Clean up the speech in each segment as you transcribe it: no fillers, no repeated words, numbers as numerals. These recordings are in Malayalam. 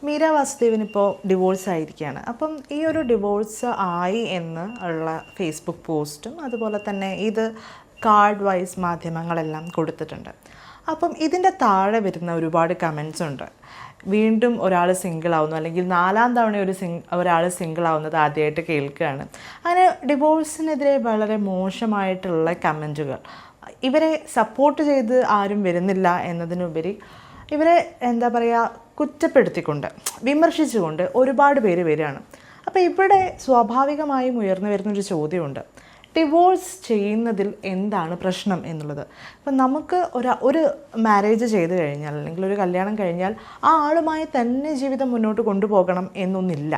മീര വാസുദേവൻ ഇപ്പോൾ ഡിവോഴ്സ് ആയിരിക്കുകയാണ്. അപ്പം ഈ ഒരു ഡിവോഴ്സ് ആയി എന്ന് ഉള്ള ഫേസ്ബുക്ക് പോസ്റ്റും അതുപോലെ തന്നെ ഇത് കാർഡ് വൈസ് മാധ്യമങ്ങളെല്ലാം കൊടുത്തിട്ടുണ്ട്. അപ്പം ഇതിൻ്റെ താഴെ വരുന്ന ഒരുപാട് കമൻസ് ഉണ്ട്. വീണ്ടും ഒരാൾ സിംഗിൾ ആവുന്നു, അല്ലെങ്കിൽ 4ാം തവണ ഒരാൾ സിംഗിൾ ആവുന്നത് ആദ്യമായിട്ട് കേൾക്കുകയാണ്. അങ്ങനെ ഡിവോഴ്സിനെതിരെ വളരെ മോശമായിട്ടുള്ള കമൻറ്റുകൾ, ഇവരെ സപ്പോർട്ട് ചെയ്ത് ആരും വരുന്നില്ല എന്നതിനുപരി ഇവരെ എന്താ പറയുക, കുറ്റപ്പെടുത്തിക്കൊണ്ട് വിമർശിച്ചുകൊണ്ട് ഒരുപാട് പേര് വരികയാണ്. അപ്പോൾ ഇവിടെ സ്വാഭാവികമായും ഉയർന്നു വരുന്നൊരു ചോദ്യമുണ്ട്, ഡിവോഴ്സ് ചെയ്യുന്നതിൽ എന്താണ് പ്രശ്നം എന്നുള്ളത്. അപ്പം നമുക്ക് ഒരു മാരേജ് ചെയ്ത് കഴിഞ്ഞാൽ, അല്ലെങ്കിൽ ഒരു കല്യാണം കഴിഞ്ഞാൽ ആ ആളുമായി തന്നെ ജീവിതം മുന്നോട്ട് കൊണ്ടുപോകണം എന്നൊന്നില്ല.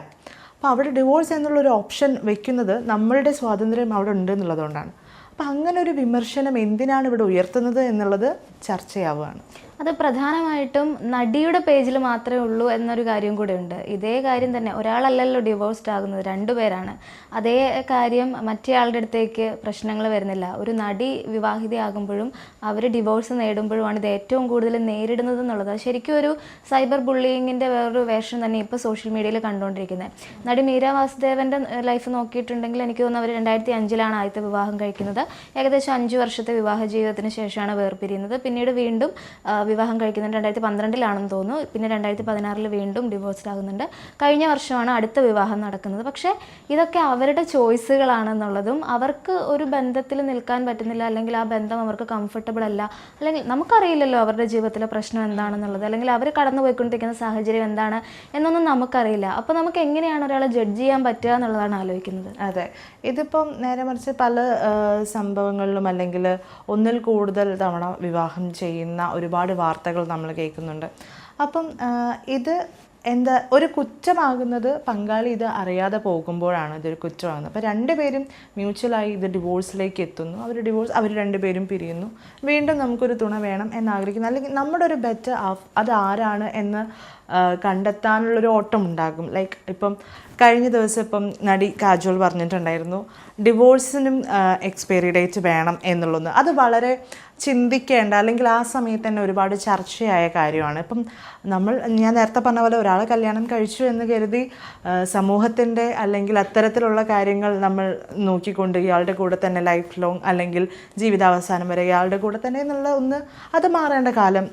അപ്പോൾ അവിടെ ഡിവോഴ്സ് എന്നുള്ളൊരു ഓപ്ഷൻ വെക്കുന്നത് നമ്മളുടെ സ്വാതന്ത്ര്യം അവിടെ ഉണ്ട് എന്നുള്ളതുകൊണ്ടാണ്. അപ്പം അങ്ങനെ ഒരു വിമർശനം എന്തിനാണ് ഇവിടെ ഉയർത്തുന്നത് എന്നുള്ളത് ചർച്ചയാവുകയാണ്. അത് പ്രധാനമായിട്ടും നടിയുടെ പേജിൽ മാത്രമേ ഉള്ളൂ എന്നൊരു കാര്യം കൂടെ ഉണ്ട്. ഇതേ കാര്യം തന്നെ ഒരാളല്ലല്ലോ ഡിവോഴ്സ്ഡ് ആകുന്നത്, 2 പേരാണ്. അതേ കാര്യം മറ്റേയാളുടെ അടുത്തേക്ക് പ്രശ്നങ്ങൾ വരുന്നില്ല. ഒരു നടി വിവാഹിതയാകുമ്പോഴും അവർ ഡിവോഴ്സ് നേടുമ്പോഴുമാണ് ഇത് ഏറ്റവും കൂടുതൽ നേരിടുന്നത് എന്നുള്ളത്. ശരിക്കും ഒരു സൈബർ ബുള്ളിങ്ങിൻ്റെ വേറൊരു വേഷം തന്നെ ഇപ്പോൾ സോഷ്യൽ മീഡിയയിൽ കണ്ടുകൊണ്ടിരിക്കുന്നത്. നടി മീര വാസുദേവൻ്റെ ലൈഫ് നോക്കിയിട്ടുണ്ടെങ്കിൽ എനിക്ക് തോന്നുന്നു അവർ 2005 ആദ്യത്തെ വിവാഹം കഴിക്കുന്നത്. ഏകദേശം 5 വർഷത്തെ വിവാഹ ജീവിതത്തിന് ശേഷമാണ് വേർപിരിയുന്നത്. പിന്നീട് വീണ്ടും വിവാഹം കഴിക്കുന്നുണ്ട്. 2012 തോന്നുന്നു. പിന്നെ 2016 വീണ്ടും ഡിവോഴ്സ്ഡ് ആകുന്നുണ്ട്. കഴിഞ്ഞ വർഷമാണ് അടുത്ത വിവാഹം നടക്കുന്നത്. പക്ഷേ ഇതൊക്കെ അവരുടെ ചോയ്സുകളാണെന്നുള്ളതും, അവർക്ക് ഒരു ബന്ധത്തിൽ നിൽക്കാൻ പറ്റുന്നില്ല, അല്ലെങ്കിൽ ആ ബന്ധം അവർക്ക് കംഫർട്ടബിൾ അല്ല, അല്ലെങ്കിൽ നമുക്കറിയില്ലല്ലോ അവരുടെ ജീവിതത്തിലെ പ്രശ്നം എന്താണെന്നുള്ളത്, അല്ലെങ്കിൽ അവർ കടന്നു പോയിക്കൊണ്ടിരിക്കുന്ന സാഹചര്യം എന്താണ് എന്നൊന്നും നമുക്കറിയില്ല. അപ്പോൾ നമുക്ക് എങ്ങനെയാണ് ഒരാളെ ജഡ്ജ് ചെയ്യാൻ പറ്റുക എന്നുള്ളതാണ് ആലോചിക്കുന്നത്. അതെ, ഇതിപ്പം നേരെ മറിച്ച് പല സംഭവങ്ങളിലും അല്ലെങ്കിൽ ഒന്നിൽ കൂടുതൽ തവണ വിവാഹം ചെയ്യുന്ന ഒരുപാട് വാർത്തകൾ നമ്മൾ കേൾക്കുന്നുണ്ട്. അപ്പം ഇത് എന്താ ഒരു കുറ്റമാകുന്നത്, പങ്കാളി ഇത് അറിയാതെ പോകുമ്പോഴാണ് ഇതൊരു കുറ്റമാകുന്നത്. അപ്പോൾ 2 പേരും മ്യൂച്വലായി ഇത് ഡിവോഴ്സിലേക്ക് എത്തുന്നു. അവർ 2 പേരും പിരിയുന്നു. വീണ്ടും നമുക്കൊരു തുണ വേണം എന്നാഗ്രഹിക്കുന്നു, അല്ലെങ്കിൽ നമ്മുടെ ഒരു ബെറ്റർ ഹാഫ് അത് ആരാണ് എന്ന് കണ്ടെത്താനുള്ളൊരു ഓട്ടം ഉണ്ടാകും. ലൈക്ക് ഇപ്പം കഴിഞ്ഞ ദിവസം ഇപ്പം നടി കാജോൾ പറഞ്ഞിട്ടുണ്ടായിരുന്നു ഡിവോഴ്സിനും എക്സ്പയറി ഡേറ്റ് വേണം എന്നുള്ളത്. അത് വളരെ ചിന്തിക്കേണ്ട, അല്ലെങ്കിൽ ആ സമയത്ത് തന്നെ ഒരുപാട് ചർച്ചയായ കാര്യമാണ്. ഇപ്പം ഞാൻ നേരത്തെ പറഞ്ഞ പോലെ ഒരാളെ കല്യാണം കഴിച്ചു എന്ന് കരുതി സമൂഹത്തിൻ്റെ അല്ലെങ്കിൽ അത്തരത്തിലുള്ള കാര്യങ്ങൾ നമ്മൾ നോക്കിക്കൊണ്ട് ഇയാളുടെ കൂടെ തന്നെ ലൈഫ് ലോങ് അല്ലെങ്കിൽ ജീവിതാവസാനം വരെ ഇയാളുടെ കൂടെ തന്നെ എന്നുള്ള അത് മാറേണ്ട കാലം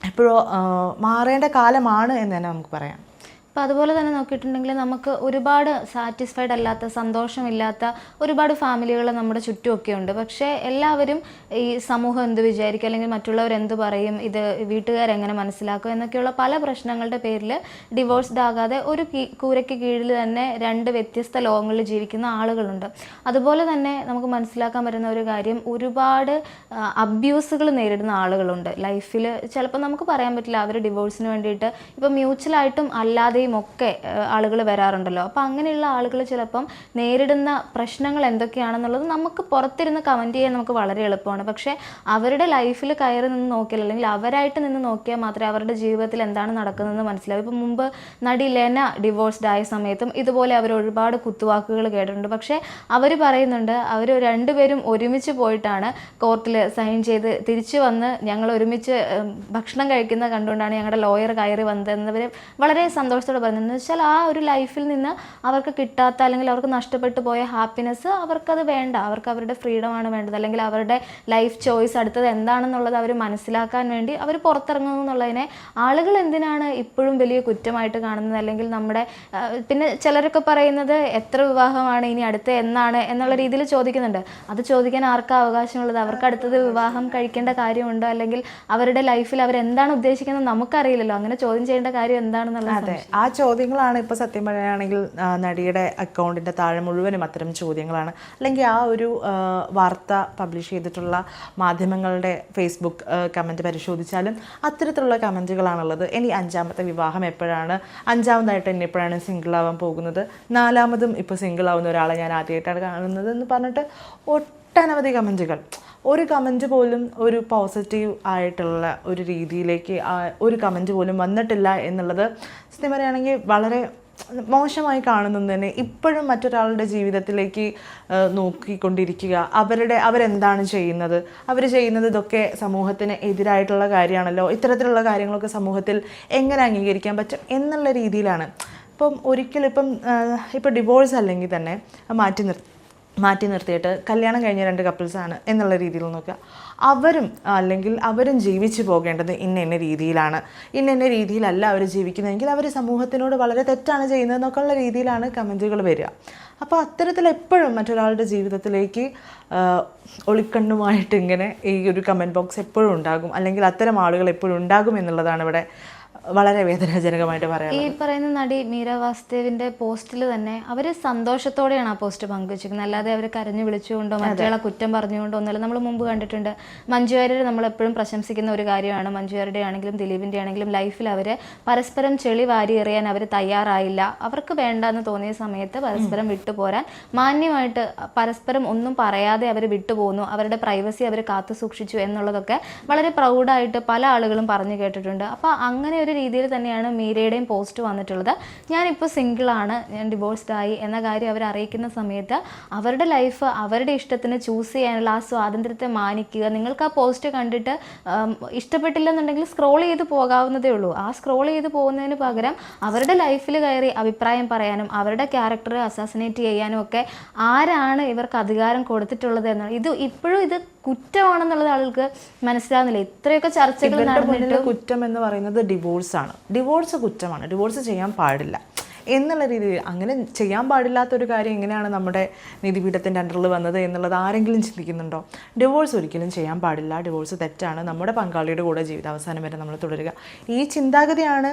എപ്പോഴോ മാറേണ്ട കാലമാണ് എന്ന് തന്നെ നമുക്ക് പറയാം. അപ്പോൾ അതുപോലെ തന്നെ നോക്കിയിട്ടുണ്ടെങ്കിൽ നമുക്ക് ഒരുപാട് സാറ്റിസ്ഫൈഡ് അല്ലാത്ത, സന്തോഷമില്ലാത്ത ഒരുപാട് ഫാമിലികൾ നമ്മുടെ ചുറ്റുമൊക്കെ ഉണ്ട്. പക്ഷേ എല്ലാവരും ഈ സമൂഹം എന്ത് വിചാരിക്കും, അല്ലെങ്കിൽ മറ്റുള്ളവർ എന്ത് പറയും, ഇത് വീട്ടുകാരെങ്ങനെ മനസ്സിലാക്കും എന്നൊക്കെയുള്ള പല പ്രശ്നങ്ങളുടെ പേരിൽ ഡിവോഴ്സ്ഡ് ആകാതെ ഒരു കൂരയ്ക്ക് കീഴിൽ തന്നെ 2 വ്യത്യസ്ത ലോകങ്ങളിൽ ജീവിക്കുന്ന ആളുകളുണ്ട്. അതുപോലെ തന്നെ നമുക്ക് മനസ്സിലാക്കാൻ പറ്റുന്ന ഒരു കാര്യം, ഒരുപാട് അബ്യൂസുകൾ നേരിടുന്ന ആളുകളുണ്ട് ലൈഫിൽ. ചിലപ്പോൾ നമുക്ക് പറയാൻ പറ്റില്ല അവർ ഡിവോഴ്സിന് വേണ്ടിയിട്ട് ഇപ്പോൾ മ്യൂച്വലായിട്ടും അല്ലാതെ ഒക്കെ ആളുകൾ വരാറുണ്ടല്ലോ. അപ്പോൾ അങ്ങനെയുള്ള ആളുകൾ ചിലപ്പം നേരിടുന്ന പ്രശ്നങ്ങൾ എന്തൊക്കെയാണെന്നുള്ളത് നമുക്ക് പുറത്തിരുന്ന് കമൻറ്റ് ചെയ്യാൻ നമുക്ക് വളരെ എളുപ്പമാണ്. പക്ഷേ അവരുടെ ലൈഫിൽ കയറി നിന്ന് നോക്കിയാൽ, അല്ലെങ്കിൽ അവരായിട്ട് നിന്ന് നോക്കിയാൽ മാത്രമേ അവരുടെ ജീവിതത്തിൽ എന്താണ് നടക്കുന്നതെന്ന് മനസ്സിലാവും. ഇപ്പം മുമ്പ് നടി ലെന ഡിവോഴ്സ്ഡ് ആയ സമയത്തും ഇതുപോലെ അവർ ഒരുപാട് കുത്തുവാക്കുകൾ കേട്ടിട്ടുണ്ട്. പക്ഷേ അവർ പറയുന്നുണ്ട് അവർ 2 പേരും ഒരുമിച്ച് പോയിട്ടാണ് കോർട്ടിൽ സൈൻ ചെയ്ത് തിരിച്ചു വന്ന് ഞങ്ങൾ ഒരുമിച്ച് ഭക്ഷണം കഴിക്കുന്ന കണ്ടുകൊണ്ടാണ് ഞങ്ങളുടെ ലോയർ കയറി വന്നതെന്നവർ വളരെ സന്തോഷത്തോടെ പറയുന്നത്. വെച്ചാൽ ആ ഒരു ലൈഫിൽ നിന്ന് അവർക്ക് കിട്ടാത്ത, അല്ലെങ്കിൽ അവർക്ക് നഷ്ടപ്പെട്ടു പോയ ഹാപ്പിനെസ് അവർക്കത് വേണ്ട, അവർക്ക് അവരുടെ ഫ്രീഡമാണ് വേണ്ടത്, അല്ലെങ്കിൽ അവരുടെ ലൈഫ് ചോയ്സ് അടുത്തത് എന്താണെന്നുള്ളത് അവർ മനസ്സിലാക്കാൻ വേണ്ടി അവർ പുറത്തിറങ്ങുന്നു എന്നുള്ളതിനെ ആളുകൾ എന്തിനാണ് ഇപ്പോഴും വലിയ കുറ്റമായിട്ട് കാണുന്നത്? അല്ലെങ്കിൽ നമ്മുടെ പിന്നെ ചിലരൊക്കെ പറയുന്നത് എത്ര വിവാഹമാണ് ഇനി അടുത്ത എന്നാണ് എന്നുള്ള രീതിയിൽ ചോദിക്കുന്നുണ്ട്. അത് ചോദിക്കാൻ ആർക്കാ അവകാശമുള്ളത്? അവർക്ക് അടുത്തത് വിവാഹം കഴിക്കേണ്ട കാര്യമുണ്ടോ, അല്ലെങ്കിൽ അവരുടെ ലൈഫിൽ അവരെന്താണ് ഉദ്ദേശിക്കുന്നത് നമുക്കറിയില്ലല്ലോ. അങ്ങനെ ചോദ്യം ചെയ്യേണ്ട കാര്യം എന്താണെന്നുള്ളത്. ആ ചോദ്യങ്ങളാണ് ഇപ്പോൾ സത്യം പറയുകയാണെങ്കിൽ നടിയുടെ അക്കൗണ്ടിൻ്റെ താഴെ മുഴുവനും അത്തരം ചോദ്യങ്ങളാണ്. അല്ലെങ്കിൽ ആ ഒരു വാർത്ത പബ്ലിഷ് ചെയ്തിട്ടുള്ള മാധ്യമങ്ങളുടെ ഫേസ്ബുക്ക് കമൻറ്റ് പരിശോധിച്ചാലും അത്തരത്തിലുള്ള കമൻറ്റുകളാണുള്ളത്. ഇനി 5ാമത്തെ വിവാഹം എപ്പോഴാണ്, 5ാമതായിട്ട് ഇനി എപ്പോഴാണ് സിംഗിൾ ആവാൻ പോകുന്നത്, 4ാമതും ഇപ്പോൾ സിംഗിൾ ആവുന്ന ഒരാളെ ഞാൻ ആദ്യമായിട്ടാണ് കാണുന്നത് എന്ന് പറഞ്ഞിട്ട് ഒട്ടനവധി കമൻറ്റുകൾ. ഒരു കമൻറ്റ് പോലും ഒരു പോസിറ്റീവ് ആയിട്ടുള്ള ഒരു രീതിയിലേക്ക് ഒരു കമൻറ്റ് പോലും വന്നിട്ടില്ല എന്നുള്ളത് സത്യം പറയുകയാണെങ്കിൽ വളരെ മോശമായി കാണുന്നതിനെ ഇപ്പോഴും മറ്റൊരാളുടെ ജീവിതത്തിലേക്ക് നോക്കിക്കൊണ്ടിരിക്കുക, അവരെന്താണ് ചെയ്യുന്നത്, അവർ ചെയ്യുന്നത് ഇതൊക്കെ സമൂഹത്തിന് എതിരായിട്ടുള്ള കാര്യമാണല്ലോ, ഇത്തരത്തിലുള്ള കാര്യങ്ങളൊക്കെ സമൂഹത്തിൽ എങ്ങനെ അംഗീകരിക്കാൻ പറ്റും എന്നുള്ള രീതിയിലാണ്. ഇപ്പം ഒരിക്കലും ഇപ്പം ഡിവോഴ്സ് അല്ലെങ്കിൽ തന്നെ മാറ്റി നിർത്തിയിട്ട് കല്യാണം കഴിഞ്ഞ 2 കപ്പിൾസാണ് എന്നുള്ള രീതിയിൽ നോക്കുക, അവരും ജീവിച്ചു പോകേണ്ടത് ഇന്ന രീതിയിലാണ്, ഇന്ന രീതിയിലല്ല അവർ ജീവിക്കുന്നതെങ്കിൽ അവർ സമൂഹത്തിനോട് വളരെ തെറ്റാണ് ചെയ്യുന്നതെന്നൊക്കെ ഉള്ള രീതിയിലാണ് കമൻറ്റുകൾ വരിക. അപ്പോൾ അത്തരത്തിൽ എപ്പോഴും മറ്റൊരാളുടെ ജീവിതത്തിലേക്ക് ഒളിക്കണ്ണുമായിട്ട് ഇങ്ങനെ ഈ ഒരു കമൻറ്റ് ബോക്സ് എപ്പോഴും ഉണ്ടാകും, അല്ലെങ്കിൽ അത്തരം ആളുകൾ എപ്പോഴും ഉണ്ടാകും എന്നുള്ളതാണ് ഇവിടെ വളരെ വേദനാജനകമായിട്ട് പറയാം. ഈ പറയുന്ന നടി മീര വാസുദേവിന്റെ പോസ്റ്റിൽ തന്നെ അവർ സന്തോഷത്തോടെയാണ് ആ പോസ്റ്റ് പങ്കുവച്ചിരിക്കുന്നത്, അല്ലാതെ അവർ കരഞ്ഞു വിളിച്ചുകൊണ്ടോ മറ്റേ കുറ്റം പറഞ്ഞുകൊണ്ടോ ഒന്നുമല്ല. നമ്മൾ മുമ്പ് കണ്ടിട്ടുണ്ട് മഞ്ജു വാര്യർ നമ്മൾ എപ്പോഴും പ്രശംസിക്കുന്ന ഒരു കാര്യമാണ്, മഞ്ജു വാര്യരുടെ ആണെങ്കിലും ദിലീപിന്റെ ആണെങ്കിലും ലൈഫിൽ അവർ പരസ്പരം ചെളി വാരി എറിയാൻ അവർ തയ്യാറായില്ല. അവർക്ക് വേണ്ടെന്ന് തോന്നിയ സമയത്ത് പരസ്പരം വിട്ടുപോരാൻ മാന്യമായിട്ട് പരസ്പരം ഒന്നും പറയാതെ അവർ വിട്ടുപോകുന്നു, അവരുടെ പ്രൈവസി അവർ കാത്തു സൂക്ഷിച്ചു എന്നുള്ളതൊക്കെ വളരെ പ്രൗഡായിട്ട് പല ആളുകളും പറഞ്ഞു കേട്ടിട്ടുണ്ട്. അപ്പോൾ അങ്ങനെ ഒരു രീതിയിൽ തന്നെയാണ് മീരയുടെയും പോസ്റ്റ് വന്നിട്ടുള്ളത്. ഞാനിപ്പോൾ സിംഗിളാണ്, ഞാൻ ഡിവോഴ്സ്ഡ് ആയി എന്ന കാര്യം അവർ അറിയിക്കുന്ന സമയത്ത് അവരുടെ ലൈഫ് അവരുടെ ഇഷ്ടത്തിന് ചൂസ് ചെയ്യാനുള്ള ആ സ്വാതന്ത്ര്യത്തെ മാനിക്കുക. നിങ്ങൾക്ക് ആ പോസ്റ്റ് കണ്ടിട്ട് ഇഷ്ടപ്പെട്ടില്ലെന്നുണ്ടെങ്കിൽ സ്ക്രോൾ ചെയ്ത് പോകാവുന്നതേ ഉള്ളൂ. ആ സ്ക്രോൾ ചെയ്ത് പോകുന്നതിന് പകരം അവരുടെ ലൈഫിൽ കയറി അഭിപ്രായം പറയാനും അവരുടെ ക്യാരക്ടർ അസാസിനേറ്റ് ചെയ്യാനും ഒക്കെ ആരാണ് ഇവർക്ക് അധികാരം കൊടുത്തിട്ടുള്ളത് എന്നാണ്. ഇപ്പോഴും ഇത് കുറ്റമാണെന്നുള്ളത് ആളുകൾക്ക് മനസ്സിലാവുന്നില്ല. ഇത്രയൊക്കെ ചർച്ചകൾ നടന്നിട്ട് കുറ്റം എന്ന് പറയുന്നത് ഡിവോഴ്സാണ്, ഡിവോഴ്സ് കുറ്റമാണ്, ഡിവോഴ്സ് ചെയ്യാൻ പാടില്ല എന്നുള്ള രീതിയിൽ. അങ്ങനെ ചെയ്യാൻ പാടില്ലാത്തൊരു കാര്യം എങ്ങനെയാണ് നമ്മുടെ നീതിപീഠത്തിൻ്റെ അണ്ടറിൽ വന്നത് എന്നുള്ളത് ആരെങ്കിലും ചിന്തിക്കുന്നുണ്ടോ? ഡിവോഴ്സ് ഒരിക്കലും ചെയ്യാൻ പാടില്ല, ഡിവോഴ്സ് തെറ്റാണ്, നമ്മുടെ പങ്കാളിയുടെ കൂടെ ജീവിതാവസാനം വരെ നമ്മൾ തുടരുക. ഈ ചിന്താഗതിയാണ്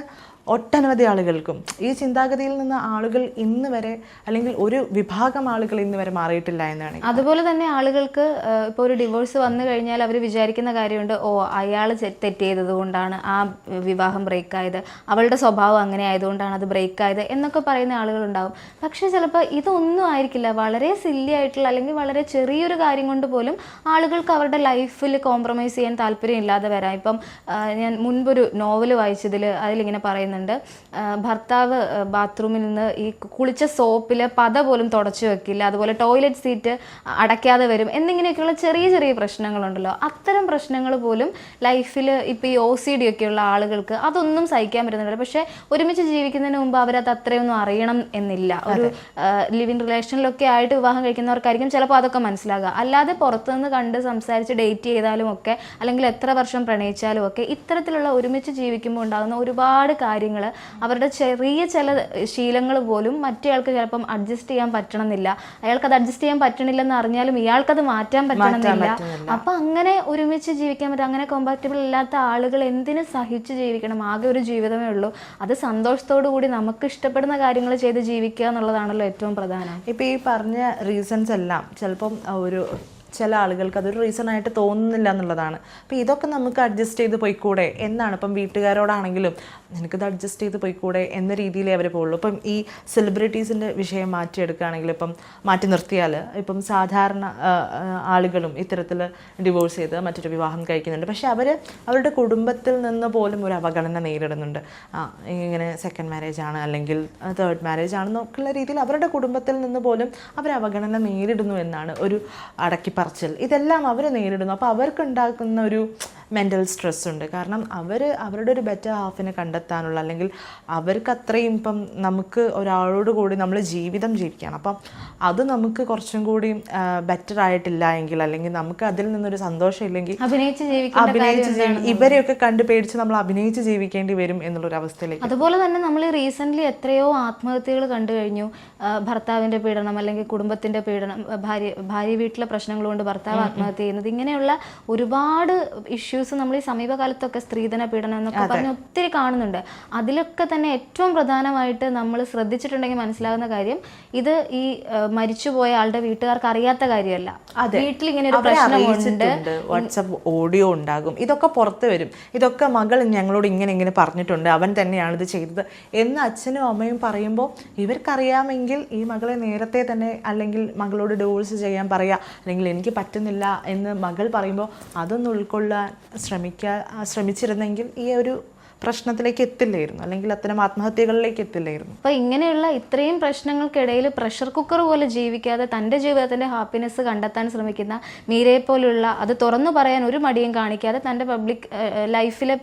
ഒട്ടനവധി ആളുകൾക്കും. ഈ ചിന്താഗതിയിൽ നിന്ന് ആളുകൾ ഇന്ന് വരെ, അല്ലെങ്കിൽ ഒരു വിഭാഗം ആളുകൾ ഇന്ന് വരെ മാറിയിട്ടില്ല എന്നാണ്. അതുപോലെ തന്നെ ആളുകൾക്ക് ഇപ്പോൾ ഒരു ഡിവോഴ്സ് വന്നു കഴിഞ്ഞാൽ അവർ വിചാരിക്കുന്ന കാര്യമുണ്ട്, അയാൾ തെറ്റ് ചെയ്തത് കൊണ്ടാണ് ആ വിവാഹം ബ്രേക്കായത്, അവളുടെ സ്വഭാവം അങ്ങനെ ആയതുകൊണ്ടാണ് അത് ബ്രേക്കായത് എന്നൊക്കെ പറയുന്ന ആളുകളുണ്ടാവും. പക്ഷേ ചിലപ്പോൾ ഇതൊന്നും ആയിരിക്കില്ല, വളരെ സില്ലി ആയിട്ടുള്ള അല്ലെങ്കിൽ വളരെ ചെറിയൊരു കാര്യം കൊണ്ട് പോലും ആളുകൾക്ക് അവരുടെ ലൈഫിൽ കോംപ്രമൈസ് ചെയ്യാൻ താല്പര്യം ഇല്ലാതെ വരാം. ഇപ്പം ഞാൻ മുൻപൊരു നോവൽ വായിച്ചതിൽ അതിലിങ്ങനെ പറയുന്നുണ്ട്, ഭർത്താവ് ബാത്റൂമിൽ നിന്ന് ഈ കുളിച്ച സോപ്പിൽ പത പോലും തുടച്ചു വെക്കില്ല, അതുപോലെ ടോയ്ലറ്റ് സീറ്റ് അടയ്ക്കാതെ വരും എന്നിങ്ങനെയൊക്കെയുള്ള ചെറിയ ചെറിയ പ്രശ്നങ്ങളുണ്ടല്ലോ. അത്തരം പ്രശ്നങ്ങൾ പോലും ലൈഫിൽ ഇപ്പോൾ ഈ OCD ഒക്കെയുള്ള ആളുകൾക്ക് അതൊന്നും സഹിക്കാൻ പറ്റുന്നില്ല. പക്ഷേ ഒരുമിച്ച് ജീവിക്കുന്നതിന് മുമ്പ് അവരത് അത്രയൊന്നും അറിയണം എന്നില്ല. ഒരു ലിവിങ് റിലേഷനിലൊക്കെ ആയിട്ട് വിവാഹം കഴിക്കുന്നവർക്കായിരിക്കും ചിലപ്പോൾ അതൊക്കെ മനസ്സിലാകുക. അല്ലാതെ പുറത്തുനിന്ന് കണ്ട് സംസാരിച്ച് ഡേറ്റ് ചെയ്താലും ഒക്കെ, അല്ലെങ്കിൽ എത്ര വർഷം പ്രണയിച്ചാലും ഒക്കെ, ഇത്തരത്തിലുള്ള ഒരുമിച്ച് ജീവിക്കുമ്പോൾ ഉണ്ടാകുന്ന ഒരുപാട് കാര്യങ്ങൾ, അവരുടെ ചെറിയ ചില ശീലങ്ങൾ പോലും മറ്റേയാൾക്ക് ചിലപ്പം അഡ്ജസ്റ്റ് ചെയ്യാൻ പറ്റണമെന്നില്ല. അയാൾക്കത് അഡ്ജസ്റ്റ് ചെയ്യാൻ പറ്റണില്ലെന്ന് അറിഞ്ഞാലും ഇയാൾക്കത് മാറ്റാൻ പറ്റണമെന്നില്ല. അപ്പൊ അങ്ങനെ ഒരുമിച്ച് ജീവിക്കാൻ പറ്റും. അങ്ങനെ കോമ്പാറ്റബിൾ ഇല്ലാത്ത ആളുകൾ എന്തിനു സഹിച്ച് ജീവിക്കണം? ആകെ ഒരു ജീവിതമേ ഉള്ളൂ. അത് സന്തോഷത്തോടു കൂടി നമുക്ക് ഇഷ്ടപ്പെടുന്ന കാര്യങ്ങൾ ചെയ്ത് ജീവിക്കുക എന്നുള്ളതാണല്ലോ ഏറ്റവും പ്രധാനം. ഇപ്പൊ ഈ പറഞ്ഞ റീസൺസ് എല്ലാം ചിലപ്പം ചില ആളുകൾക്ക് അതൊരു റീസണായിട്ട് തോന്നുന്നില്ല എന്നുള്ളതാണ്. അപ്പോൾ ഇതൊക്കെ നമുക്ക് അഡ്ജസ്റ്റ് ചെയ്ത് പോയിക്കൂടെ എന്നാണ്. ഇപ്പം വീട്ടുകാരോടാണെങ്കിലും നിനക്കിത് അഡ്ജസ്റ്റ് ചെയ്ത് പോയിക്കൂടെ എന്ന രീതിയിലേ അവർ പോകുള്ളൂ. ഇപ്പം ഈ സെലിബ്രിറ്റീസിൻ്റെ വിഷയം മാറ്റിയെടുക്കുകയാണെങ്കിൽ, ഇപ്പം മാറ്റി നിർത്തിയാൽ ഇപ്പം സാധാരണ ആളുകളും ഇത്തരത്തിൽ ഡിവോഴ്സ് ചെയ്ത് മറ്റൊരു വിവാഹം കഴിക്കുന്നുണ്ട്. പക്ഷേ അവരുടെ കുടുംബത്തിൽ നിന്ന് പോലും ഒരു അവഗണന നേരിടുന്നുണ്ട്. ഇങ്ങനെ സെക്കൻഡ് മാരേജ് ആണ് അല്ലെങ്കിൽ തേർഡ് മാരേജ് ആണെന്നൊക്കെയുള്ള രീതിയിൽ അവരുടെ കുടുംബത്തിൽ നിന്ന് പോലും അവർ അവഗണന നേരിടുന്നു എന്നാണ് ഒരു അടക്കി പറച്ചിൽ. ഇതെല്ലാം അവർ നേരിടുന്നു. അപ്പോൾ അവർക്കുണ്ടാക്കുന്ന ഒരു മെൻ്റൽ സ്ട്രെസ് ഉണ്ട്. കാരണം അവരുടെ ഒരു ബെറ്റർ ഹാഫിനെ കണ്ടെത്താനുള്ള, അല്ലെങ്കിൽ അവർക്ക് അത്രയും ഇപ്പം നമുക്ക് ഒരാളോട് കൂടി നമ്മൾ ജീവിതം ജീവിക്കുകയാണ്, അപ്പം അത് നമുക്ക് കുറച്ചും കൂടി ബെറ്റർ ആയിട്ടില്ല എങ്കിൽ, അല്ലെങ്കിൽ നമുക്ക് അതിൽ നിന്നൊരു സന്തോഷം ഇല്ലെങ്കിൽ ഇവരെയൊക്കെ കണ്ട് പേടിച്ച് നമ്മൾ അഭിനയിച്ച് ജീവിക്കേണ്ടി വരും എന്നുള്ളൊരു അവസ്ഥയിലേക്ക്. അതുപോലെ തന്നെ നമ്മൾ റീസെൻ്റ്ലി എത്രയോ ആത്മഹത്യകൾ കണ്ടു കഴിഞ്ഞു. ഭർത്താവിൻ്റെ പീഡനം അല്ലെങ്കിൽ കുടുംബത്തിൻ്റെ പീഡനം, ഭാര്യ വീട്ടിലെ പ്രശ്നങ്ങൾ കൊണ്ട് ഭർത്താവ് ആത്മഹത്യ ചെയ്യുന്നത്, ഇങ്ങനെയുള്ള ഒരുപാട് ഇഷ്യൂസ് നമ്മൾ ഈ സമീപകാലത്തൊക്കെ സ്ത്രീധന പീഡനം എന്നൊക്കെ പറഞ്ഞ് ഒത്തിരി കാണുന്നുണ്ട്. അതിലൊക്കെ തന്നെ ഏറ്റവും പ്രധാനമായിട്ട് നമ്മൾ ശ്രദ്ധിച്ചിട്ടുണ്ടെങ്കിൽ മനസ്സിലാകുന്ന കാര്യം, ഇത് ഈ മരിച്ചുപോയ ആളുടെ വീട്ടുകാർക്ക് അറിയാത്ത കാര്യമല്ല. വീട്ടിലിങ്ങനെ ഒരു പ്രശ്നമുണ്ട്, വാട്സപ്പ് ഓഡിയോ ഉണ്ടാകും, ഇതൊക്കെ പുറത്ത് വരും. ഇതൊക്കെ മകൾ ഞങ്ങളോട് ഇങ്ങനെ പറഞ്ഞിട്ടുണ്ട്, അവൻ തന്നെയാണ് ഇത് ചെയ്തത് എന്ന് അച്ഛനും അമ്മയും പറയുമ്പോൾ ഇവർക്കറിയാമെങ്കിൽ ഈ മകളെ നേരത്തെ തന്നെ, അല്ലെങ്കിൽ മകളോട് ഡിവോഴ്സ് ചെയ്യാൻ പറയുക, അല്ലെങ്കിൽ എനിക്ക് പറ്റുന്നില്ല എന്ന് മകൾ പറയുമ്പോൾ അതൊന്ന് ഉൾക്കൊള്ളാൻ ശ്രമിച്ചിരുന്നെങ്കിൽ ഈ ഒരു പ്രശ്നത്തിലേക്ക് എത്തില്ലായിരുന്നു, അല്ലെങ്കിൽ അത്തരം ആത്മഹത്യകളിലേക്ക് എത്തില്ലായിരുന്നു. അപ്പോൾ ഇങ്ങനെയുള്ള ഇത്രയും പ്രശ്നങ്ങൾക്കിടയിൽ പ്രഷർ കുക്കർ പോലെ ജീവിക്കാതെ തൻ്റെ ജീവിതത്തിൻ്റെ ഹാപ്പിനെസ് കണ്ടെത്താൻ ശ്രമിക്കുന്ന മീരയെ പോലുള്ള, അത് തുറന്നു പറയാൻ ഒരു മടിയും കാണിക്കാതെ തൻ്റെ പബ്ലിക് ലൈഫിലെ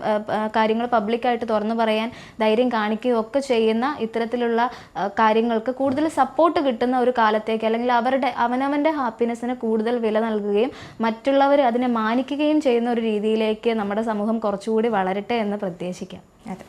കാര്യങ്ങൾ പബ്ലിക്കായിട്ട് തുറന്നു പറയാൻ ധൈര്യം കാണിക്കുകയും ഒക്കെ ചെയ്യുന്ന ഇത്തരത്തിലുള്ള കാര്യങ്ങൾക്ക് കൂടുതൽ സപ്പോർട്ട് കിട്ടുന്ന ഒരു കാലത്തേക്ക്, അല്ലെങ്കിൽ അവനവൻ്റെ ഹാപ്പിനെസ്സിന് കൂടുതൽ വില നൽകുകയും മറ്റുള്ളവർ അതിനെ മാനിക്കുകയും ചെയ്യുന്ന ഒരു രീതിയിലേക്ക് നമ്മുടെ സമൂഹം കുറച്ചുകൂടി വളരട്ടെ എന്ന് പ്രത്യാശിക്കാം. അതെ.